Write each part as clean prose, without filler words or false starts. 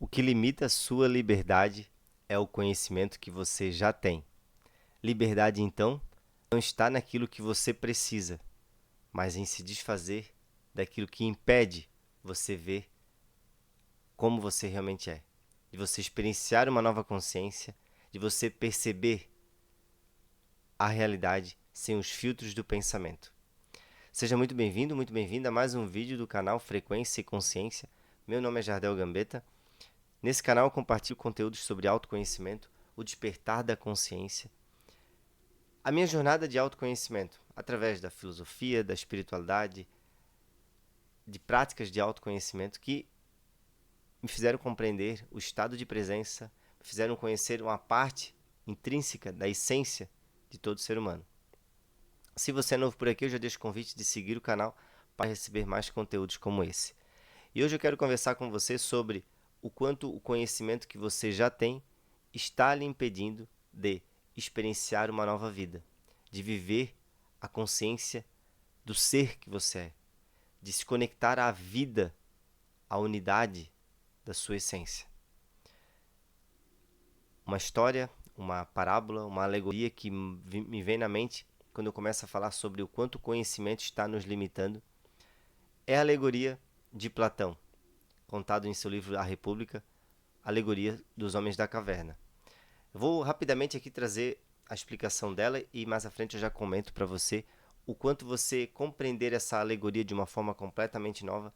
O que limita a sua liberdade é o conhecimento que você já tem. Liberdade, então, não está naquilo que você precisa, mas em se desfazer daquilo que impede você ver como você realmente é, de você experienciar uma nova consciência, de você perceber a realidade sem os filtros do pensamento. Seja muito bem-vindo, muito bem-vinda a mais um vídeo do canal Frequência e Consciência. Meu nome é Jardel Gambetta. Nesse canal eu compartilho conteúdos sobre autoconhecimento, o despertar da consciência, a minha jornada de autoconhecimento, através da filosofia, da espiritualidade, de práticas de autoconhecimento que me fizeram compreender o estado de presença, me fizeram conhecer uma parte intrínseca da essência de todo ser humano. Se você é novo por aqui, eu já deixo o convite de seguir o canal para receber mais conteúdos como esse. E hoje eu quero conversar com você sobre o quanto o conhecimento que você já tem está lhe impedindo de experienciar uma nova vida, de viver a consciência do ser que você é, de se conectar à vida, à unidade da sua essência. Uma história, uma parábola, uma alegoria que me vem na mente quando eu começo a falar sobre o quanto o conhecimento está nos limitando é a alegoria de Platão, contado em seu livro A República, Alegoria dos Homens da Caverna. Eu vou rapidamente aqui trazer a explicação dela e mais à frente eu já comento para você o quanto você compreender essa alegoria de uma forma completamente nova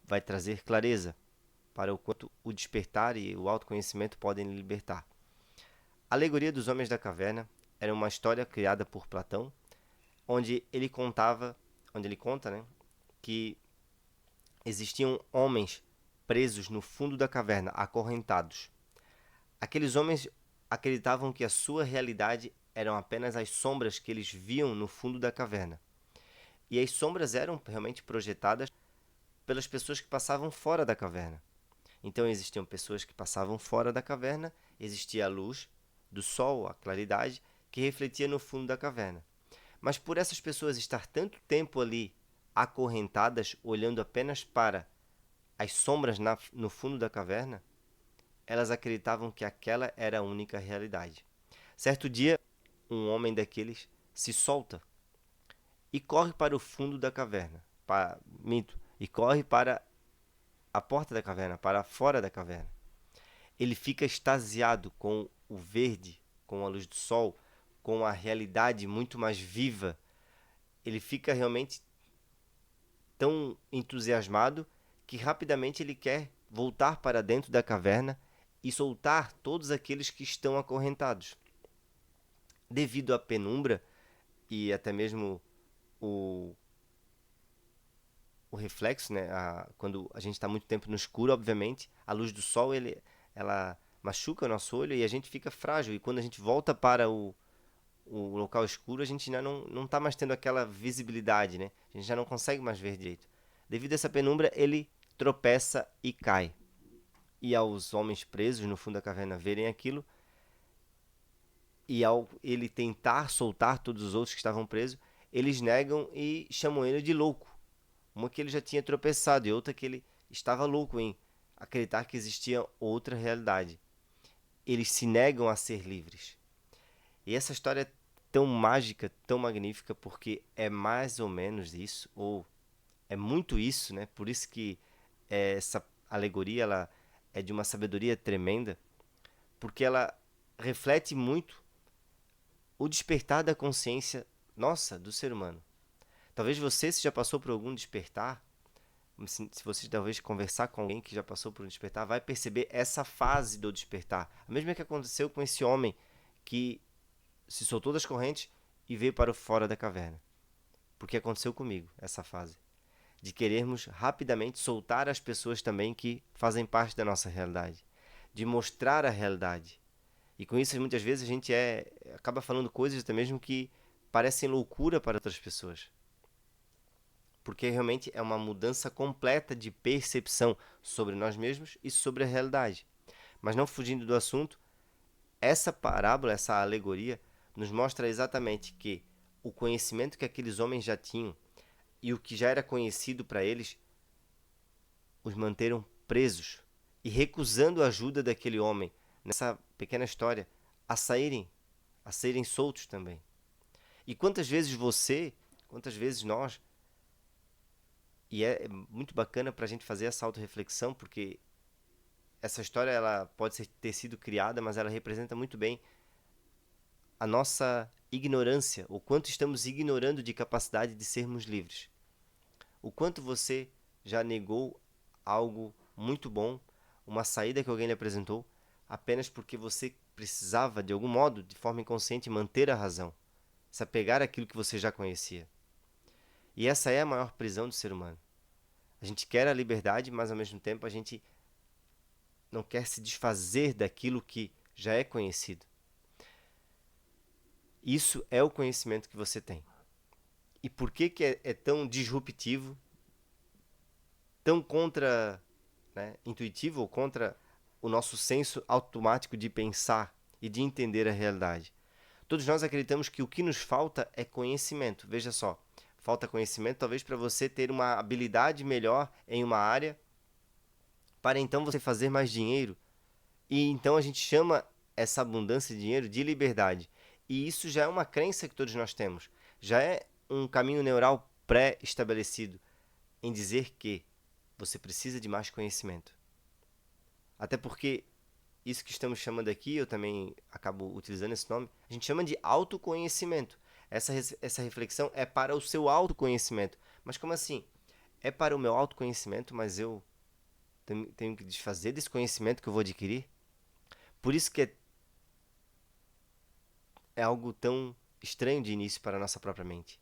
vai trazer clareza para o quanto o despertar e o autoconhecimento podem lhe libertar. A Alegoria dos Homens da Caverna era uma história criada por Platão, onde ele conta, né, que existiam homens presos no fundo da caverna, acorrentados. Aqueles homens acreditavam que a sua realidade eram apenas as sombras que eles viam no fundo da caverna. E as sombras eram realmente projetadas pelas pessoas que passavam fora da caverna. Então existiam pessoas que passavam fora da caverna, existia a luz do sol, a claridade, que refletia no fundo da caverna. Mas por essas pessoas estar tanto tempo ali acorrentadas, olhando apenas para as sombras no fundo da caverna, elas acreditavam que aquela era a única realidade. Certo dia, um homem daqueles se solta e corre para o fundo da caverna. E corre para a porta da caverna, para fora da caverna. Ele fica extasiado com o verde, com a luz do sol, com a realidade muito mais viva. Ele fica realmente tão entusiasmado que rapidamente ele quer voltar para dentro da caverna e soltar todos aqueles que estão acorrentados. Devido à penumbra e até mesmo o, o reflexo, né? Quando a gente está muito tempo no escuro, obviamente, a luz do sol ela machuca o nosso olho e a gente fica frágil. E quando a gente volta para o local escuro, a gente já não está mais tendo aquela visibilidade, né? A gente já não consegue mais ver direito. Devido a essa penumbra, ele tropeça e cai. E aos homens presos no fundo da caverna verem aquilo, e ao ele tentar soltar todos os outros que estavam presos, eles negam e chamam ele de louco. Uma que ele já tinha tropeçado e outra que ele estava louco em acreditar que existia outra realidade. Eles se negam a ser livres. E essa história é tão mágica, tão magnífica, porque é mais ou menos isso, ou é muito isso, né? Por isso que essa alegoria ela é de uma sabedoria tremenda, porque ela reflete muito o despertar da consciência nossa, do ser humano. Talvez você, se já passou por algum despertar, se você talvez conversar com alguém que já passou por um despertar, vai perceber essa fase do despertar. A mesma que aconteceu com esse homem que se soltou das correntes e veio para o fora da caverna. Porque aconteceu comigo essa fase. De querermos rapidamente soltar as pessoas também que fazem parte da nossa realidade. De mostrar a realidade. E com isso, muitas vezes, a gente acaba falando coisas até mesmo que parecem loucura para outras pessoas. Porque realmente é uma mudança completa de percepção sobre nós mesmos e sobre a realidade. Mas não fugindo do assunto, essa parábola, essa alegoria, nos mostra exatamente que o conhecimento que aqueles homens já tinham e o que já era conhecido para eles os manteram presos e recusando a ajuda daquele homem nessa pequena história a saírem soltos também. E quantas vezes quantas vezes nós, e é muito bacana para a gente fazer essa autorreflexão, porque essa história ela pode ter sido criada, mas ela representa muito bem a nossa ignorância, o quanto estamos ignorando de capacidade de sermos livres. O quanto você já negou algo muito bom, uma saída que alguém lhe apresentou, apenas porque você precisava, de algum modo, de forma inconsciente, manter a razão, se apegar àquilo que você já conhecia. E essa é a maior prisão do ser humano. A gente quer a liberdade, mas ao mesmo tempo a gente não quer se desfazer daquilo que já é conhecido. Isso é o conhecimento que você tem. E por que é tão disruptivo, tão contra, né, intuitivo ou contra o nosso senso automático de pensar e de entender a realidade? Todos nós acreditamos que o que nos falta é conhecimento. Veja só, falta conhecimento talvez para você ter uma habilidade melhor em uma área, para então você fazer mais dinheiro. E então a gente chama essa abundância de dinheiro de liberdade. E isso já é uma crença que todos nós temos. Já é um caminho neural pré-estabelecido em dizer que você precisa de mais conhecimento. Até porque isso que estamos chamando aqui, eu também acabo utilizando esse nome, a gente chama de autoconhecimento. Essa reflexão é para o seu autoconhecimento. Mas como assim? É para o meu autoconhecimento, mas eu tenho que desfazer desse conhecimento que eu vou adquirir? Por isso que é algo tão estranho de início para a nossa própria mente.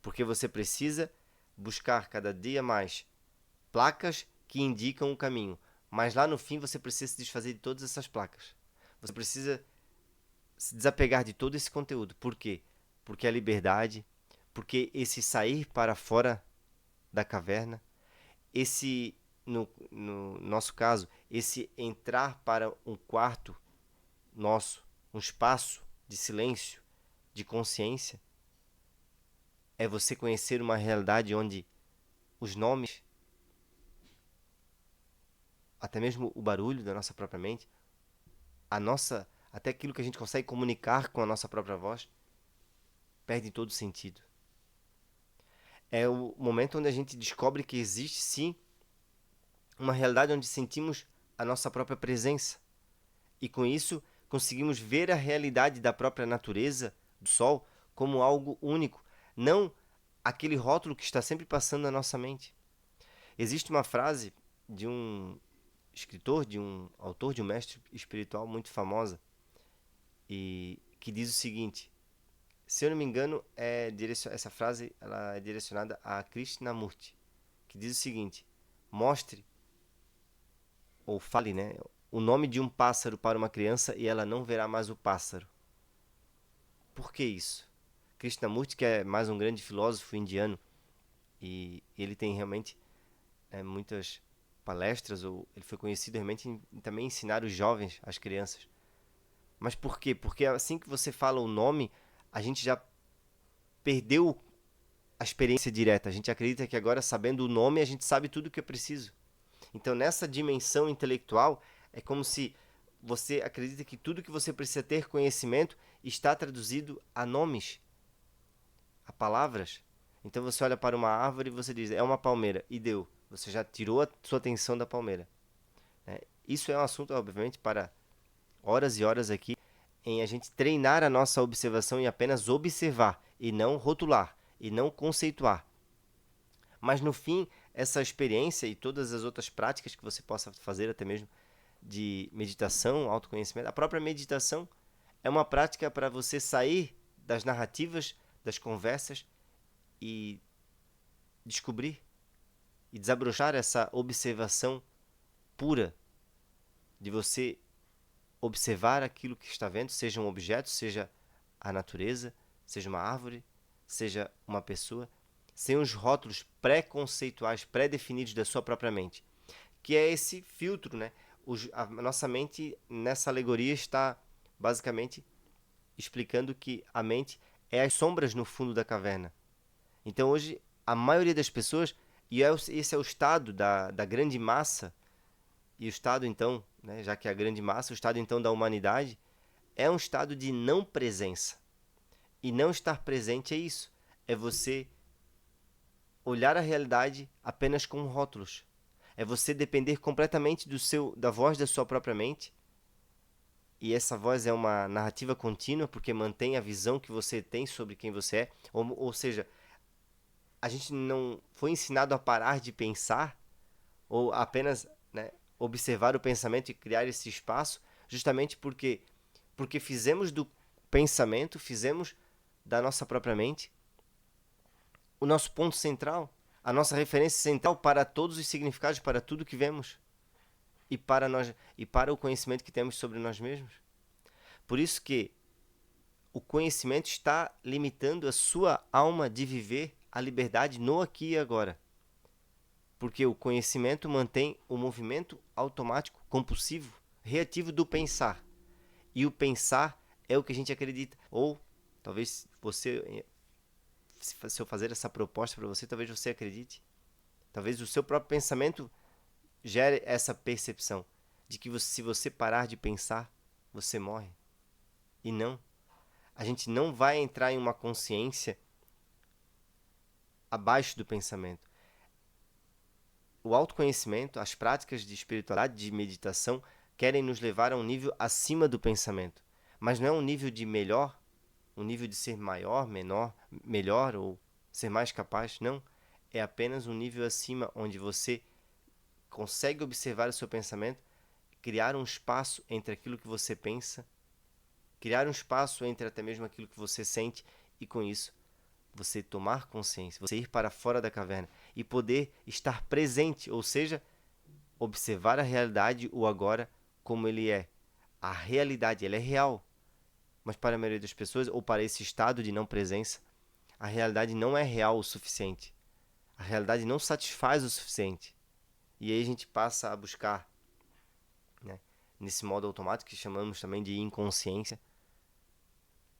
Porque você precisa buscar cada dia mais placas que indicam o caminho. Mas lá no fim você precisa se desfazer de todas essas placas. Você precisa se desapegar de todo esse conteúdo. Por quê? Porque a liberdade, porque esse sair para fora da caverna, esse, no nosso caso, esse entrar para um quarto nosso, um espaço de silêncio, de consciência, é você conhecer uma realidade onde os nomes, até mesmo o barulho da nossa própria mente, até aquilo que a gente consegue comunicar com a nossa própria voz, perde todo sentido. É o momento onde a gente descobre que existe sim uma realidade onde sentimos a nossa própria presença. E com isso conseguimos ver a realidade da própria natureza, do sol, como algo único, não aquele rótulo que está sempre passando na nossa mente. Existe uma frase de um escritor, de um autor, de um mestre espiritual muito famosa, e que diz o seguinte: se eu não me engano, essa frase ela é direcionada a Krishnamurti, que diz o seguinte: mostre ou fale, né, o nome de um pássaro para uma criança e ela não verá mais o pássaro. Por que isso? Krishnamurti, que é mais um grande filósofo indiano, e ele tem realmente muitas palestras, ou ele foi conhecido realmente em também ensinar os jovens, as crianças. Mas por quê? Porque assim que você fala o nome, a gente já perdeu a experiência direta. A gente acredita que agora, sabendo o nome, a gente sabe tudo o que é preciso. Então, nessa dimensão intelectual, é como se você acredita que tudo que você precisa ter conhecimento está traduzido a nomes, a palavras. Então, você olha para uma árvore e você diz, é uma palmeira, e deu. Você já tirou a sua atenção da palmeira. Isso é um assunto, obviamente, para horas e horas aqui, em a gente treinar a nossa observação e apenas observar, e não rotular, e não conceituar. Mas no fim, essa experiência e todas as outras práticas que você possa fazer, até mesmo de meditação, autoconhecimento, a própria meditação é uma prática para você sair das narrativas, das conversas e descobrir e desabrochar essa observação pura de você observar aquilo que está vendo, seja um objeto, seja a natureza, seja uma árvore, seja uma pessoa, sem os rótulos pré-conceituais, pré-definidos da sua própria mente, que é esse filtro, né? A nossa mente, nessa alegoria, está basicamente explicando que a mente é as sombras no fundo da caverna. Então hoje, a maioria das pessoas, esse é o estado da grande massa E o estado, então, né, já que é a grande massa, o estado, então, da humanidade é um estado de não presença. E não estar presente é isso. É você olhar a realidade apenas com rótulos. É você depender completamente da voz da sua própria mente. E essa voz é uma narrativa contínua, porque mantém a visão que você tem sobre quem você é. Ou seja, a gente não foi ensinado a parar de pensar, ou apenas, né, observar o pensamento e criar esse espaço, justamente porque fizemos do pensamento, fizemos da nossa própria mente o nosso ponto central, a nossa referência central para todos os significados, para tudo que vemos e para o conhecimento que temos sobre nós mesmos. Por isso que o conhecimento está limitando a sua alma de viver a liberdade no aqui e agora. Porque o conhecimento mantém o movimento automático, compulsivo, reativo do pensar. E o pensar é o que a gente acredita. Ou talvez você, se eu fazer essa proposta para você, talvez você acredite. Talvez o seu próprio pensamento gere essa percepção de que se você parar de pensar, você morre. E não. A gente não vai entrar em uma consciência abaixo do pensamento. O autoconhecimento, as práticas de espiritualidade, de meditação, querem nos levar a um nível acima do pensamento. Mas não é um nível de melhor, um nível de ser maior, menor, melhor ou ser mais capaz. Não. É apenas um nível acima, onde você consegue observar o seu pensamento, criar um espaço entre aquilo que você pensa, criar um espaço entre até mesmo aquilo que você sente, e com isso você tomar consciência, você ir para fora da caverna e poder estar presente, ou seja, observar a realidade, o agora, como ele é. A realidade, ela é real, mas para a maioria das pessoas, ou para esse estado de não presença, a realidade não é real o suficiente. A realidade não satisfaz o suficiente. E aí a gente passa a buscar, né, nesse modo automático que chamamos também de inconsciência,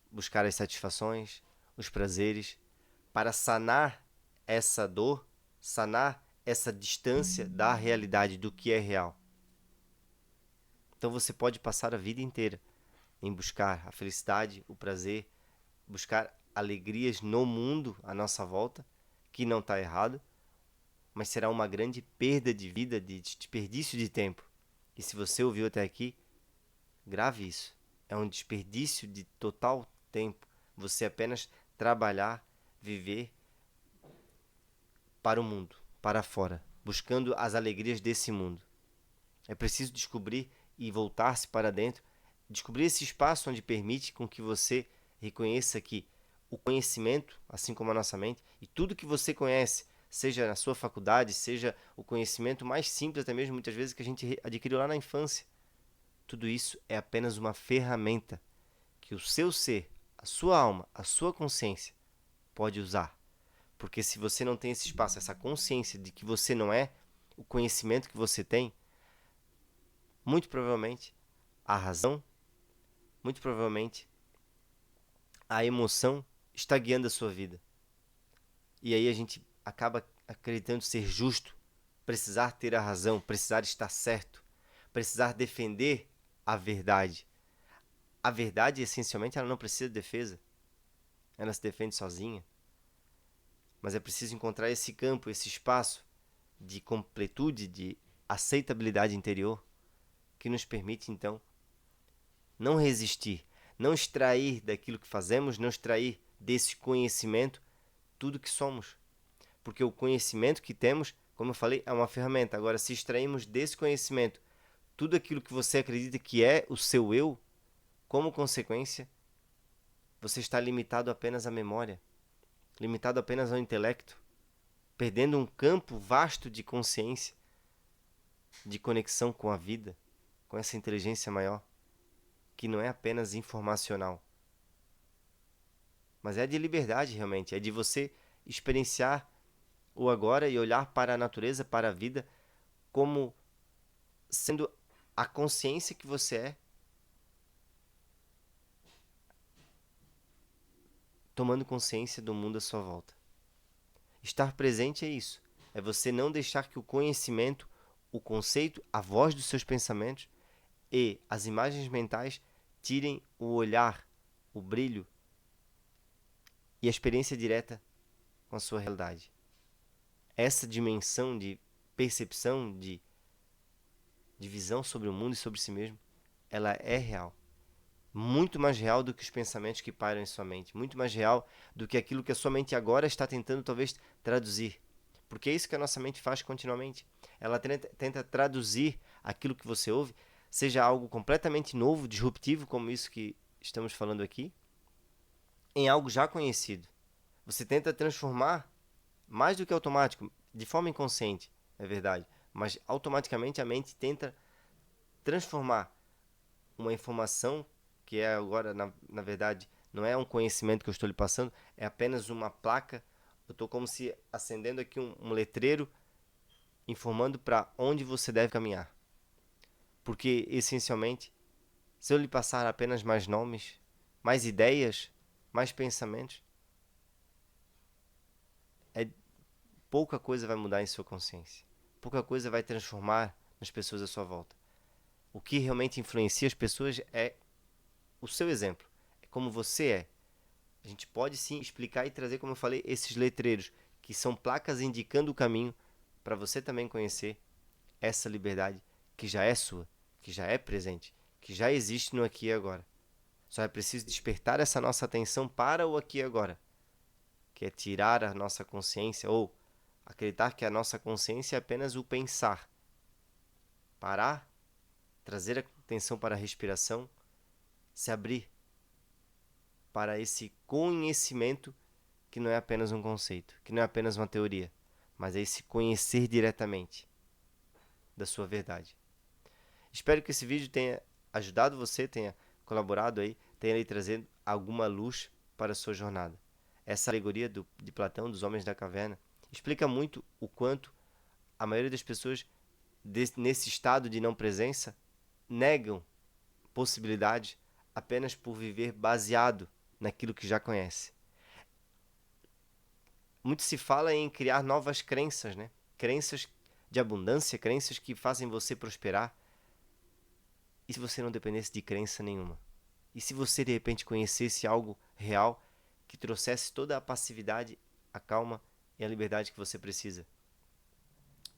buscar as satisfações, os prazeres, para sanar essa dor, sanar essa distância da realidade, do que é real. Então você pode passar a vida inteira em buscar a felicidade, o prazer, buscar alegrias no mundo à nossa volta, que não está errado, mas será uma grande perda de vida, de desperdício de tempo. E se você ouviu até aqui, grave isso. É um desperdício de total tempo. Você apenas trabalhar, viver para o mundo, para fora, buscando as alegrias desse mundo. É preciso descobrir e voltar-se para dentro, descobrir esse espaço onde permite com que você reconheça que o conhecimento, assim como a nossa mente, e tudo que você conhece, seja na sua faculdade, seja o conhecimento mais simples, até mesmo muitas vezes que a gente adquiriu lá na infância, tudo isso é apenas uma ferramenta que o seu ser, a sua alma, a sua consciência pode usar. Porque se você não tem esse espaço, essa consciência de que você não é o conhecimento que você tem, muito provavelmente a razão, muito provavelmente a emoção está guiando a sua vida. E aí a gente acaba acreditando ser justo, precisar ter a razão, precisar estar certo, precisar defender a verdade. A verdade, essencialmente, ela não precisa de defesa. Ela se defende sozinha. Mas é preciso encontrar esse campo, esse espaço de completude, de aceitabilidade interior, que nos permite, então, não resistir, não extrair daquilo que fazemos, não extrair desse conhecimento tudo que somos. Porque o conhecimento que temos, como eu falei, é uma ferramenta. Agora, se extrairmos desse conhecimento tudo aquilo que você acredita que é o seu eu, como consequência, você está limitado apenas à memória, limitado apenas ao intelecto, perdendo um campo vasto de consciência, de conexão com a vida, com essa inteligência maior, que não é apenas informacional, mas é de liberdade realmente, é de você experienciar o agora e olhar para a natureza, para a vida, como sendo a consciência que você é, tomando consciência do mundo à sua volta. Estar presente é isso, é você não deixar que o conhecimento o conceito, a voz dos seus pensamentos e as imagens mentais tirem o olhar, o brilho e a experiência direta com a sua realidade. Essa dimensão de percepção, de visão sobre o mundo e sobre si mesmo, ela é real. Muito mais real do que os pensamentos que pairam em sua mente. Muito mais real do que aquilo que a sua mente agora está tentando talvez traduzir. Porque é isso que a nossa mente faz continuamente. Ela tenta traduzir aquilo que você ouve, seja algo completamente novo, disruptivo, como isso que estamos falando aqui, em algo já conhecido. Você tenta transformar, mais do que automático, de forma inconsciente, é verdade, mas automaticamente a mente tenta transformar uma informação que é agora, na verdade, não é um conhecimento que eu estou lhe passando, é apenas uma placa. Eu estou como se acendendo aqui um letreiro informando para onde você deve caminhar. Porque, essencialmente, se eu lhe passar apenas mais nomes, mais ideias, mais pensamentos, pouca coisa vai mudar em sua consciência. Pouca coisa vai transformar nas pessoas à sua volta. O que realmente influencia as pessoas é o seu exemplo. É como você é. A gente pode sim explicar e trazer, como eu falei, esses letreiros, que são placas indicando o caminho para você também conhecer essa liberdade que já é sua, que já é presente, que já existe no aqui e agora. Só é preciso despertar essa nossa atenção para o aqui e agora, que é tirar a nossa consciência ou acreditar que a nossa consciência é apenas o pensar. Parar, trazer a atenção para a respiração, se abrir para esse conhecimento que não é apenas um conceito, que não é apenas uma teoria, mas é esse conhecer diretamente da sua verdade. Espero que esse vídeo tenha ajudado você, tenha colaborado aí, tenha lhe trazido alguma luz para a sua jornada. Essa alegoria de Platão, dos homens da caverna, explica muito o quanto a maioria das pessoas nesse estado de não presença negam possibilidades apenas por viver baseado naquilo que já conhece. Muito se fala em criar novas crenças, né? Crenças de abundância, crenças que fazem você prosperar. E se você não dependesse de crença nenhuma? E se você de repente conhecesse algo real que trouxesse toda a passividade, a calma e a liberdade que você precisa?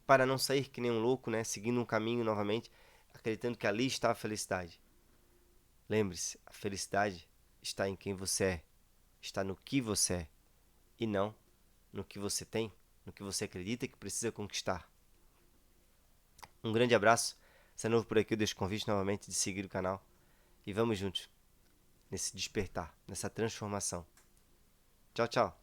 Para não sair que nem um louco, né? Seguindo um caminho novamente, acreditando que ali está a felicidade. Lembre-se, a felicidade está em quem você é, está no que você é, e não no que você tem, no que você acredita que precisa conquistar. Um grande abraço. Se é novo por aqui, eu deixo o convite novamente de seguir o canal. E vamos juntos nesse despertar, nessa transformação. Tchau, tchau.